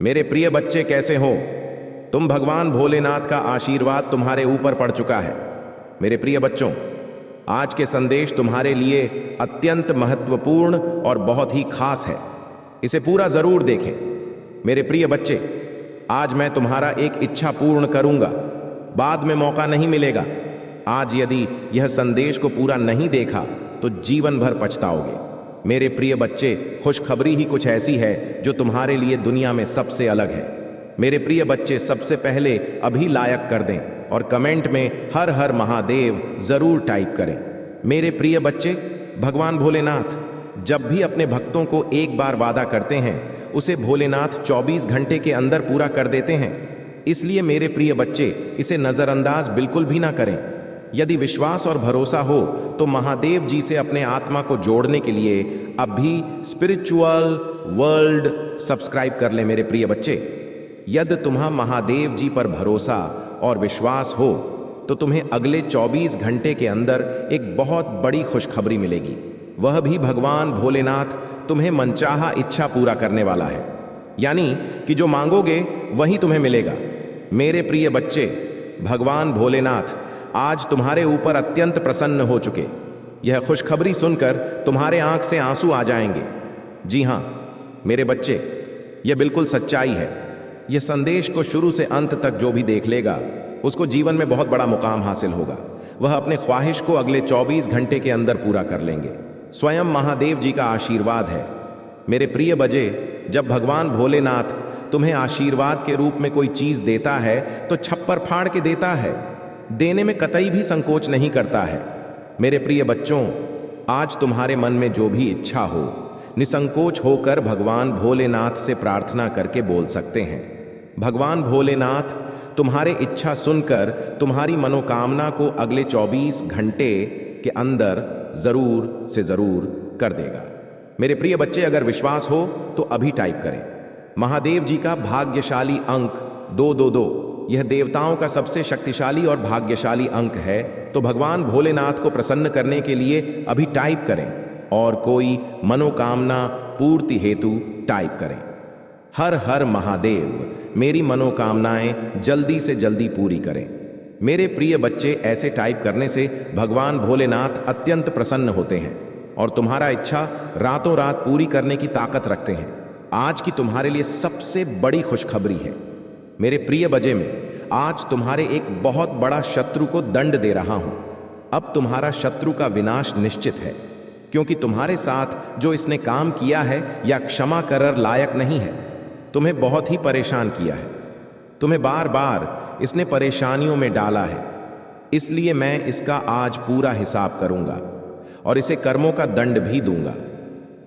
मेरे प्रिय बच्चे कैसे हो? तुम भगवान भोलेनाथ का आशीर्वाद तुम्हारे ऊपर पड़ चुका है। मेरे प्रिय बच्चों, आज के संदेश तुम्हारे लिए अत्यंत महत्वपूर्ण और बहुत ही खास है। इसे पूरा जरूर देखें। मेरे प्रिय बच्चे, आज मैं तुम्हारा एक इच्छा पूर्ण करूंगा। बाद में मौका नहीं मिलेगा। आज यदि यह संदेश को पूरा नहीं देखा तो जीवन भर पछताओगे। मेरे प्रिय बच्चे, खुशखबरी ही कुछ ऐसी है जो तुम्हारे लिए दुनिया में सबसे अलग है। मेरे प्रिय बच्चे, सबसे पहले अभी लाइक कर दें और कमेंट में हर हर महादेव जरूर टाइप करें। मेरे प्रिय बच्चे, भगवान भोलेनाथ जब भी अपने भक्तों को एक बार वादा करते हैं, उसे भोलेनाथ 24 घंटे के अंदर पूरा कर देते हैं। इसलिए मेरे प्रिय बच्चे, इसे नजरअंदाज बिल्कुल भी ना करें। यदि विश्वास और भरोसा हो तो महादेव जी से अपने आत्मा को जोड़ने के लिए अभी स्पिरिचुअल वर्ल्ड सब्सक्राइब कर ले। मेरे प्रिय बच्चे, यदि तुम्हारा महादेव जी पर भरोसा और विश्वास हो तो तुम्हें अगले 24 घंटे के अंदर एक बहुत बड़ी खुशखबरी मिलेगी। वह भी भगवान भोलेनाथ तुम्हें मनचाहा इच्छा पूरा करने वाला है। यानी कि जो मांगोगे वही तुम्हें मिलेगा। मेरे प्रिय बच्चे, भगवान भोलेनाथ आज तुम्हारे ऊपर अत्यंत प्रसन्न हो चुके। यह खुशखबरी सुनकर तुम्हारे आंख से आंसू आ जाएंगे। जी हां मेरे बच्चे, यह बिल्कुल सच्चाई है। यह संदेश को शुरू से अंत तक जो भी देख लेगा उसको जीवन में बहुत बड़ा मुकाम हासिल होगा। वह अपने ख्वाहिश को अगले 24 घंटे के अंदर पूरा कर लेंगे। स्वयं महादेव जी का आशीर्वाद है। मेरे प्रिय बच्चे, जब भगवान भोलेनाथ तुम्हें आशीर्वाद के रूप में कोई चीज देता है तो छप्पर फाड़ के देता है। देने में कतई भी संकोच नहीं करता है। मेरे प्रिय बच्चों, आज तुम्हारे मन में जो भी इच्छा हो, निसंकोच होकर भगवान भोलेनाथ से प्रार्थना करके बोल सकते हैं। भगवान भोलेनाथ तुम्हारे इच्छा सुनकर तुम्हारी मनोकामना को अगले 24 घंटे के अंदर जरूर से जरूर कर देगा। मेरे प्रिय बच्चे, अगर विश्वास हो तो अभी टाइप करें। महादेव जी का भाग्यशाली अंक 222 यह देवताओं का सबसे शक्तिशाली और भाग्यशाली अंक है। तो भगवान भोलेनाथ को प्रसन्न करने के लिए अभी टाइप करें और कोई मनोकामना पूर्ति हेतु टाइप करें। हर हर महादेव मेरी मनोकामनाएं जल्दी से जल्दी पूरी करें। मेरे प्रिय बच्चे, ऐसे टाइप करने से भगवान भोलेनाथ अत्यंत प्रसन्न होते हैं और तुम्हारा इच्छा रातों रात पूरी करने की ताकत रखते हैं। आज की तुम्हारे लिए सबसे बड़ी खुशखबरी है। मेरे प्रिय बजे में आज तुम्हारे एक बहुत बड़ा शत्रु को दंड दे रहा हूं। अब तुम्हारा शत्रु का विनाश निश्चित है, क्योंकि तुम्हारे साथ जो इसने काम किया है या क्षमा कर लायक नहीं है। तुम्हें बहुत ही परेशान किया है। तुम्हें बार बार इसने परेशानियों में डाला है। इसलिए मैं इसका आज पूरा हिसाब करूंगा और इसे कर्मों का दंड भी दूंगा।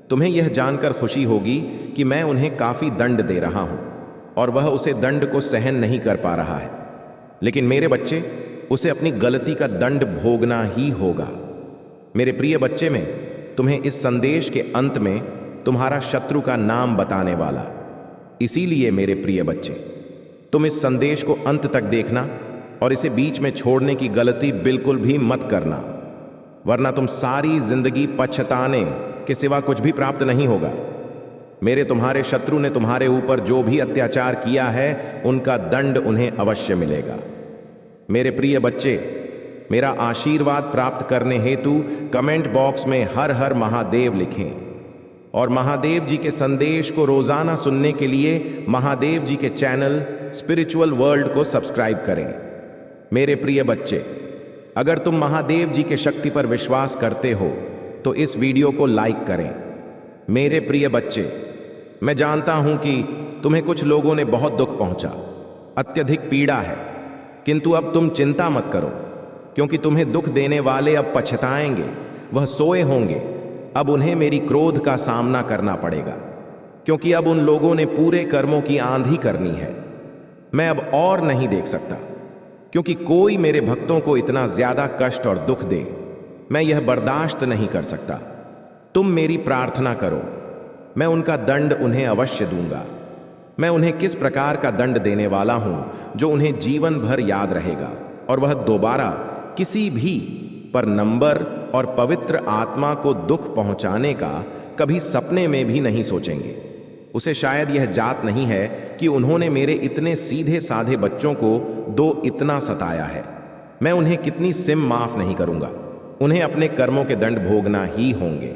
तुम्हें यह जानकर खुशी होगी कि मैं उन्हें काफी दंड दे रहा हूं और वह उसे दंड को सहन नहीं कर पा रहा है। लेकिन मेरे बच्चे, उसे अपनी गलती का दंड भोगना ही होगा। मेरे प्रिय बच्चे, में तुम्हें इस संदेश के अंत में तुम्हारा शत्रु का नाम बताने वाला। इसीलिए मेरे प्रिय बच्चे, तुम इस संदेश को अंत तक देखना और इसे बीच में छोड़ने की गलती बिल्कुल भी मत करना, वरना तुम सारी जिंदगी पछताने के सिवा कुछ भी प्राप्त नहीं होगा। मेरे तुम्हारे शत्रु ने तुम्हारे ऊपर जो भी अत्याचार किया है उनका दंड उन्हें अवश्य मिलेगा। मेरे प्रिय बच्चे, मेरा आशीर्वाद प्राप्त करने हेतु कमेंट बॉक्स में हर हर महादेव लिखें और महादेव जी के संदेश को रोजाना सुनने के लिए महादेव जी के चैनल स्पिरिचुअल वर्ल्ड को सब्सक्राइब करें। मेरे प्रिय बच्चे, अगर तुम महादेव जी के शक्ति पर विश्वास करते हो तो इस वीडियो को लाइक करें। मेरे प्रिय बच्चे, मैं जानता हूं कि तुम्हें कुछ लोगों ने बहुत दुख पहुंचा, अत्यधिक पीड़ा है, किंतु अब तुम चिंता मत करो, क्योंकि तुम्हें दुख देने वाले अब पछताएंगे। वह सोए होंगे। अब उन्हें मेरी क्रोध का सामना करना पड़ेगा, क्योंकि अब उन लोगों ने पूरे कर्मों की आंधी करनी है। मैं अब और नहीं देख सकता, क्योंकि कोई मेरे भक्तों को इतना ज्यादा कष्ट और दुख दे, मैं यह बर्दाश्त नहीं कर सकता। तुम मेरी प्रार्थना करो, मैं उनका दंड उन्हें अवश्य दूंगा। मैं उन्हें किस प्रकार का दंड देने वाला हूं जो उन्हें जीवन भर याद रहेगा और वह दोबारा किसी भी पर नंबर और पवित्र आत्मा को दुख पहुंचाने का कभी सपने में भी नहीं सोचेंगे। उसे शायद यह जात नहीं है कि उन्होंने मेरे इतने सीधे साधे बच्चों को दो इतना सताया है। मैं उन्हें कितनी सिम माफ नहीं करूंगा। उन्हें अपने कर्मों के दंड भोगना ही होंगे,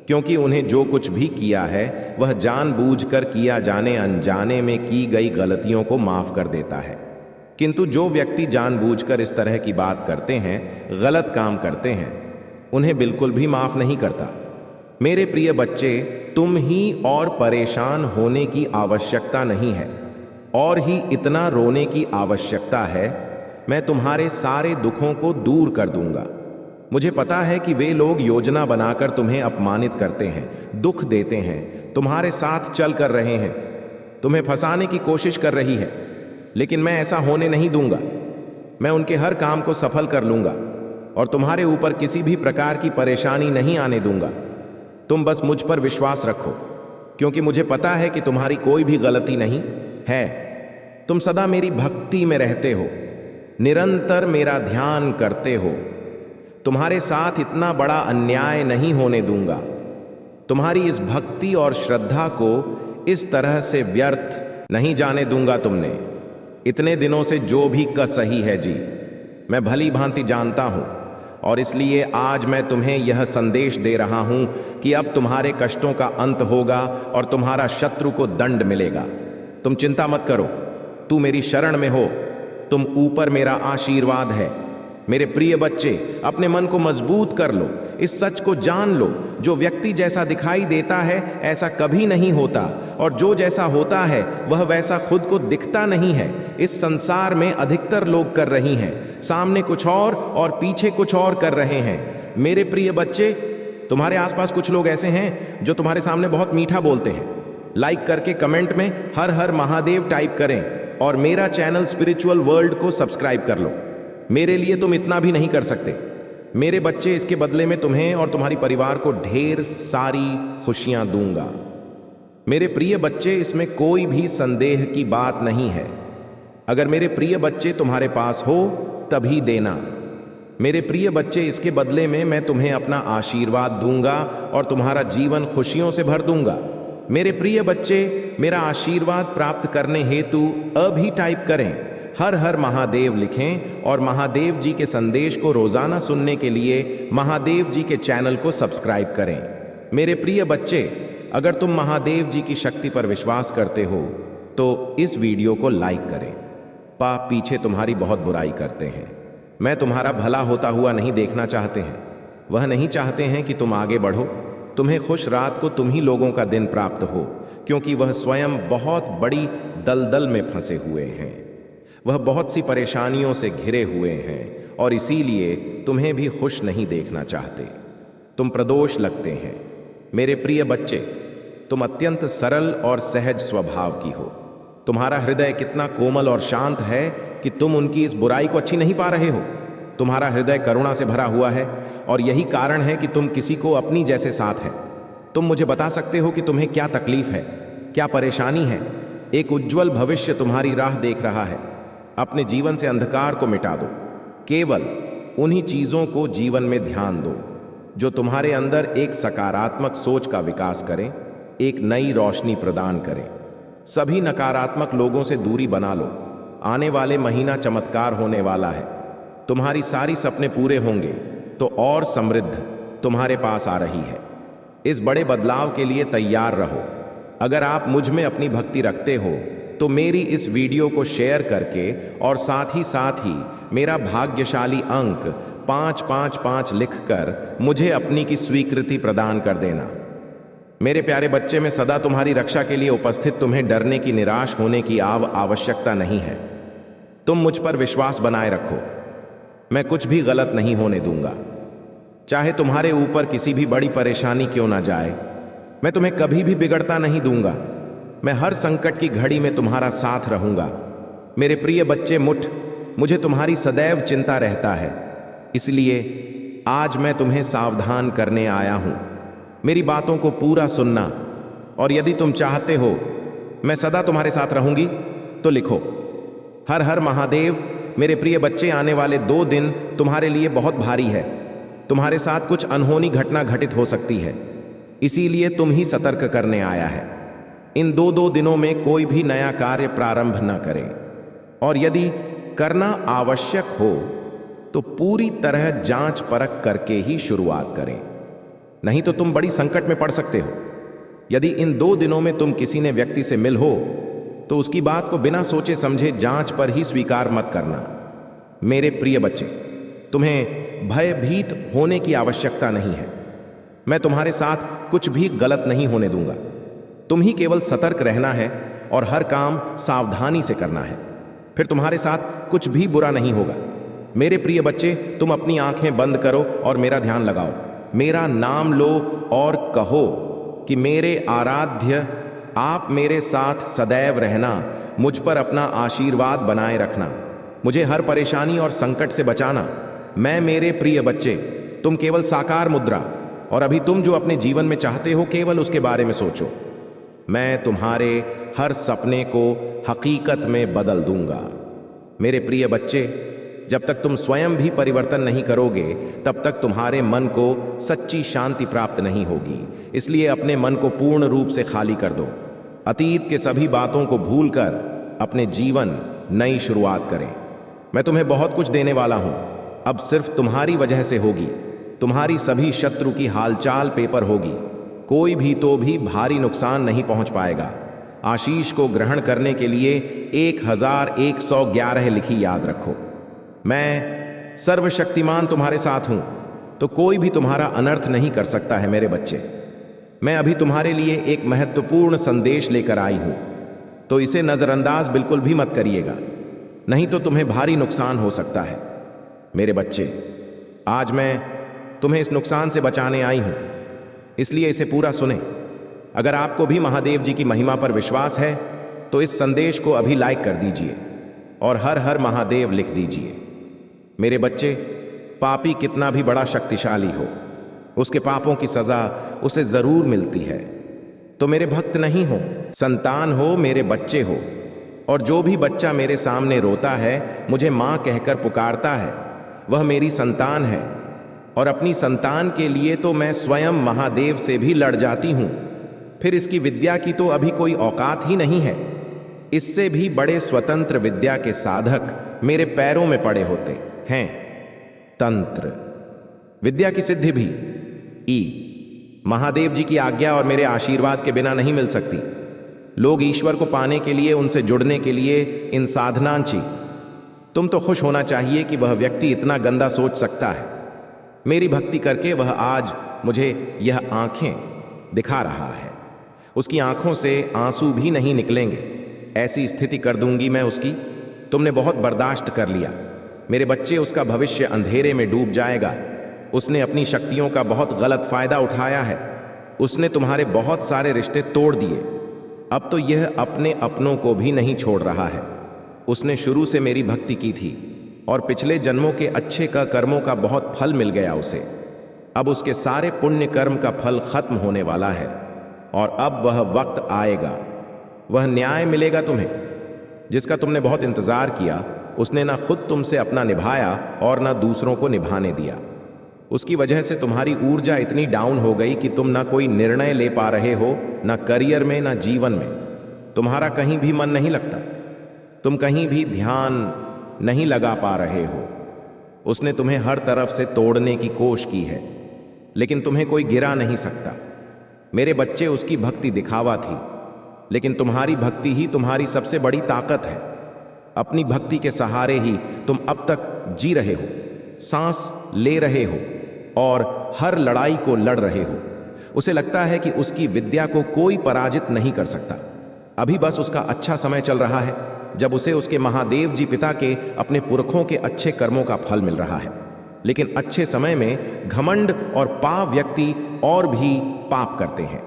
क्योंकि उन्हें जो कुछ भी किया है वह जानबूझकर किया जाने अनजाने में की गई गलतियों को माफ कर देता है। किंतु जो व्यक्ति जानबूझकर इस तरह की बात करते हैं, गलत काम करते हैं, उन्हें बिल्कुल भी माफ नहीं करता। मेरे प्रिय बच्चे, तुम ही और परेशान होने की आवश्यकता नहीं है, और ही इतना रोने की आवश्यकता है। मैं तुम्हारे सारे दुखों को दूर कर दूंगा। मुझे पता है कि वे लोग योजना बनाकर तुम्हें अपमानित करते हैं, दुख देते हैं, तुम्हारे साथ चल कर रहे हैं, तुम्हें फंसाने की कोशिश कर रही है, लेकिन मैं ऐसा होने नहीं दूंगा। मैं उनके हर काम को सफल कर लूंगा और तुम्हारे ऊपर किसी भी प्रकार की परेशानी नहीं आने दूंगा। तुम बस मुझ पर विश्वास रखो, क्योंकि मुझे पता है कि तुम्हारी कोई भी गलती नहीं है। तुम सदा मेरी भक्ति में रहते हो, निरंतर मेरा ध्यान करते हो। तुम्हारे साथ इतना बड़ा अन्याय नहीं होने दूंगा। तुम्हारी इस भक्ति और श्रद्धा को इस तरह से व्यर्थ नहीं जाने दूंगा। तुमने इतने दिनों से जो भी सही है जी, मैं भली भांति जानता हूं, और इसलिए आज मैं तुम्हें यह संदेश दे रहा हूं कि अब तुम्हारे कष्टों का अंत होगा और तुम्हारा शत्रु को दंड मिलेगा। तुम चिंता मत करो, तू मेरी शरण में हो, तुम ऊपर मेरा आशीर्वाद है। मेरे प्रिय बच्चे, अपने मन को मजबूत कर लो, इस सच को जान लो, जो व्यक्ति जैसा दिखाई देता है ऐसा कभी नहीं होता, और जो जैसा होता है वह वैसा खुद को दिखता नहीं है। इस संसार में अधिकतर लोग कर रही हैं, सामने कुछ और पीछे कुछ और कर रहे हैं। मेरे प्रिय बच्चे, तुम्हारे आसपास कुछ लोग ऐसे हैं जो तुम्हारे सामने बहुत मीठा बोलते हैं। लाइक करके कमेंट में हर हर महादेव टाइप करें और मेरा चैनल स्पिरिचुअल वर्ल्ड को सब्सक्राइब कर लो। मेरे लिए तुम इतना भी नहीं कर सकते मेरे बच्चे। इसके बदले में तुम्हें और तुम्हारी परिवार को ढेर सारी खुशियां दूंगा। मेरे प्रिय बच्चे, इसमें कोई भी संदेह की बात नहीं है। अगर मेरे प्रिय बच्चे तुम्हारे पास हो तभी देना। मेरे प्रिय बच्चे, इसके बदले में मैं तुम्हें अपना आशीर्वाद दूंगा और तुम्हारा जीवन खुशियों से भर दूंगा। मेरे प्रिय बच्चे, मेरा आशीर्वाद प्राप्त करने हेतु अभी टाइप करें, हर हर महादेव लिखें, और महादेव जी के संदेश को रोजाना सुनने के लिए महादेव जी के चैनल को सब्सक्राइब करें। मेरे प्रिय बच्चे, अगर तुम महादेव जी की शक्ति पर विश्वास करते हो तो इस वीडियो को लाइक करें। पाप पीछे तुम्हारी बहुत बुराई करते हैं। मैं तुम्हारा भला होता हुआ नहीं देखना चाहते हैं। वह नहीं चाहते हैं कि तुम आगे बढ़ो। तुम्हें खुश रात को तुम ही लोगों का दिन प्राप्त हो, क्योंकि वह स्वयं बहुत बड़ी दलदल में फंसे हुए हैं। वह बहुत सी परेशानियों से घिरे हुए हैं और इसीलिए तुम्हें भी खुश नहीं देखना चाहते। तुम प्रदोष लगते हैं। मेरे प्रिय बच्चे, तुम अत्यंत सरल और सहज स्वभाव की हो। तुम्हारा हृदय कितना कोमल और शांत है कि तुम उनकी इस बुराई को अच्छी नहीं पा रहे हो। तुम्हारा हृदय करुणा से भरा हुआ है और यही कारण है कि तुम किसी को अपनी जैसे साथ है। तुम मुझे बता सकते हो कि तुम्हें क्या तकलीफ है, क्या परेशानी है। एक उज्जवल भविष्य तुम्हारी राह देख रहा है। अपने जीवन से अंधकार को मिटा दो। केवल उन्हीं चीजों को जीवन में ध्यान दो जो तुम्हारे अंदर एक सकारात्मक सोच का विकास करें, एक नई रोशनी प्रदान करें। सभी नकारात्मक लोगों से दूरी बना लो। आने वाले महीना चमत्कार होने वाला है। तुम्हारी सारी सपने पूरे होंगे तो और समृद्ध तुम्हारे पास आ रही है। इस बड़े बदलाव के लिए तैयार रहो। अगर आप मुझ में अपनी भक्ति रखते हो तो मेरी इस वीडियो को शेयर करके और साथ ही मेरा भाग्यशाली अंक 555 लिखकर मुझे अपनी की स्वीकृति प्रदान कर देना। मेरे प्यारे बच्चे, मैं सदा तुम्हारी रक्षा के लिए उपस्थित। तुम्हें डरने की, निराश होने की आवश्यकता नहीं है। तुम मुझ पर विश्वास बनाए रखो। मैं कुछ भी गलत नहीं होने दूंगा, चाहे तुम्हारे ऊपर किसी भी बड़ी परेशानी क्यों ना जाए। मैं तुम्हें कभी भी बिगड़ता नहीं दूंगा। मैं हर संकट की घड़ी में तुम्हारा साथ रहूंगा। मेरे प्रिय बच्चे, मुझे तुम्हारी सदैव चिंता रहता है, इसलिए आज मैं तुम्हें सावधान करने आया हूं। मेरी बातों को पूरा सुनना, और यदि तुम चाहते हो मैं सदा तुम्हारे साथ रहूंगी तो लिखो हर हर महादेव। मेरे प्रिय बच्चे, आने वाले 2 दिन तुम्हारे लिए बहुत भारी है। तुम्हारे साथ कुछ अनहोनी घटना घटित हो सकती है, इसीलिए तुम ही सतर्क करने आया है। इन दो दिनों में कोई भी नया कार्य प्रारंभ न करें, और यदि करना आवश्यक हो तो पूरी तरह जांच परख करके ही शुरुआत करें, नहीं तो तुम बड़ी संकट में पड़ सकते हो। यदि इन 2 दिनों में तुम किसी ने व्यक्ति से मिल हो तो उसकी बात को बिना सोचे समझे जांच पर ही स्वीकार मत करना। मेरे प्रिय बच्चे, तुम्हें भयभीत होने की आवश्यकता नहीं है। मैं तुम्हारे साथ कुछ भी गलत नहीं होने दूंगा। तुम ही केवल सतर्क रहना है और हर काम सावधानी से करना है, फिर तुम्हारे साथ कुछ भी बुरा नहीं होगा। मेरे प्रिय बच्चे, तुम अपनी आंखें बंद करो और मेरा ध्यान लगाओ। मेरा नाम लो और कहो कि मेरे आराध्य, आप मेरे साथ सदैव रहना, मुझ पर अपना आशीर्वाद बनाए रखना, मुझे हर परेशानी और संकट से बचाना। मैं मेरे प्रिय बच्चे, तुम केवल साकार मुद्रा, और अभी तुम जो अपने जीवन में चाहते हो केवल उसके बारे में सोचो। मैं तुम्हारे हर सपने को हकीकत में बदल दूंगा। मेरे प्रिय बच्चे, जब तक तुम स्वयं भी परिवर्तन नहीं करोगे तब तक तुम्हारे मन को सच्ची शांति प्राप्त नहीं होगी। इसलिए अपने मन को पूर्ण रूप से खाली कर दो। अतीत के सभी बातों को भूलकर अपने जीवन नई शुरुआत करें। मैं तुम्हें बहुत कुछ देने वाला हूं, अब सिर्फ तुम्हारी वजह से होगी। तुम्हारी सभी शत्रु की हालचाल पेपर होगी, कोई भी तो भी भारी नुकसान नहीं पहुंच पाएगा। आशीष को ग्रहण करने के लिए 1111 लिखी याद रखो। मैं सर्वशक्तिमान तुम्हारे साथ हूं, तो कोई भी तुम्हारा अनर्थ नहीं कर सकता है। मेरे बच्चे, मैं अभी तुम्हारे लिए एक महत्वपूर्ण संदेश लेकर आई हूं, तो इसे नजरअंदाज बिल्कुल भी मत करिएगा, नहीं तो तुम्हें भारी नुकसान हो सकता है। मेरे बच्चे, आज मैं तुम्हें इस नुकसान से बचाने आई हूं, इसलिए इसे पूरा सुने। अगर आपको भी महादेव जी की महिमा पर विश्वास है तो इस संदेश को अभी लाइक कर दीजिए और हर हर महादेव लिख दीजिए। मेरे बच्चे, पापी कितना भी बड़ा शक्तिशाली हो, उसके पापों की सजा उसे जरूर मिलती है। तो मेरे भक्त नहीं हो, संतान हो, मेरे बच्चे हो, और जो भी बच्चा मेरे सामने रोता है, मुझे मां कहकर पुकारता है, वह मेरी संतान है। और अपनी संतान के लिए तो मैं स्वयं महादेव से भी लड़ जाती हूं। फिर इसकी विद्या की तो अभी कोई औकात ही नहीं है। इससे भी बड़े स्वतंत्र विद्या के साधक मेरे पैरों में पड़े होते हैं। तंत्र विद्या की सिद्धि भी महादेव जी की आज्ञा और मेरे आशीर्वाद के बिना नहीं मिल सकती। लोग ईश्वर को पाने के लिए, उनसे जुड़ने के लिए इन साधनांची। तुम तो खुश होना चाहिए कि वह व्यक्ति इतना गंदा सोच सकता है। मेरी भक्ति करके वह आज मुझे यह आंखें दिखा रहा है। उसकी आंखों से आंसू भी नहीं निकलेंगे, ऐसी स्थिति कर दूंगी मैं उसकी। तुमने बहुत बर्दाश्त कर लिया। मेरे बच्चे, उसका भविष्य अंधेरे में डूब जाएगा। उसने अपनी शक्तियों का बहुत गलत फायदा उठाया है। उसने तुम्हारे बहुत सारे रिश्ते तोड़ दिए। अब तो यह अपने अपनों को भी नहीं छोड़ रहा है। उसने शुरू से मेरी भक्ति की थी और पिछले जन्मों के अच्छे कर्मों का बहुत फल मिल गया उसे। अब उसके सारे पुण्य कर्म का फल खत्म होने वाला है और अब वह वक्त आएगा, वह न्याय मिलेगा तुम्हें जिसका तुमने बहुत इंतजार किया। उसने ना खुद तुमसे अपना निभाया और ना दूसरों को निभाने दिया। उसकी वजह से तुम्हारी ऊर्जा इतनी डाउन हो गई कि तुम ना कोई निर्णय ले पा रहे हो, ना करियर में ना जीवन में। तुम्हारा कहीं भी मन नहीं लगता, तुम कहीं भी ध्यान नहीं लगा पा रहे हो। उसने तुम्हें हर तरफ से तोड़ने की कोशिश की है, लेकिन तुम्हें कोई गिरा नहीं सकता। मेरे बच्चे, उसकी भक्ति दिखावा थी, लेकिन तुम्हारी भक्ति ही तुम्हारी सबसे बड़ी ताकत है। अपनी भक्ति के सहारे ही तुम अब तक जी रहे हो, सांस ले रहे हो और हर लड़ाई को लड़ रहे हो। उसे लगता है कि उसकी विद्या को कोई पराजित नहीं कर सकता। अभी बस उसका अच्छा समय चल रहा है, जब उसे उसके महादेव जी पिता के, अपने पुरखों के अच्छे कर्मों का फल मिल रहा है। लेकिन अच्छे समय में घमंड और पाप व्यक्ति और भी पाप करते हैं।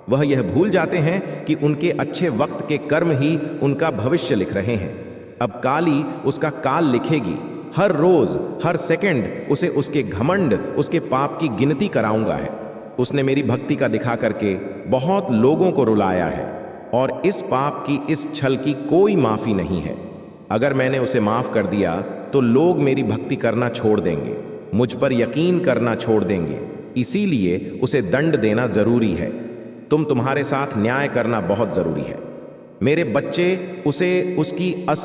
वह यह भूल जाते हैं कि उनके अच्छे वक्त के कर्म ही उनका भविष्य लिख रहे हैं। अब काली उसका काल लिखेगी। हर रोज, हर सेकंड उसे उसके घमंड, उसके पाप की गिनती कराऊंगा है। उसने मेरी भक्ति का दिखा करके बहुत लोगों को रुलाया है और इस पाप की, इस छल की कोई माफी नहीं है। अगर मैंने उसे माफ कर दिया तो लोग मेरी भक्ति करना छोड़ देंगे, मुझ पर यकीन करना छोड़ देंगे। इसीलिए उसे दंड देना जरूरी है। तुम्हारे साथ न्याय करना बहुत जरूरी है। मेरे बच्चे उसे उसकी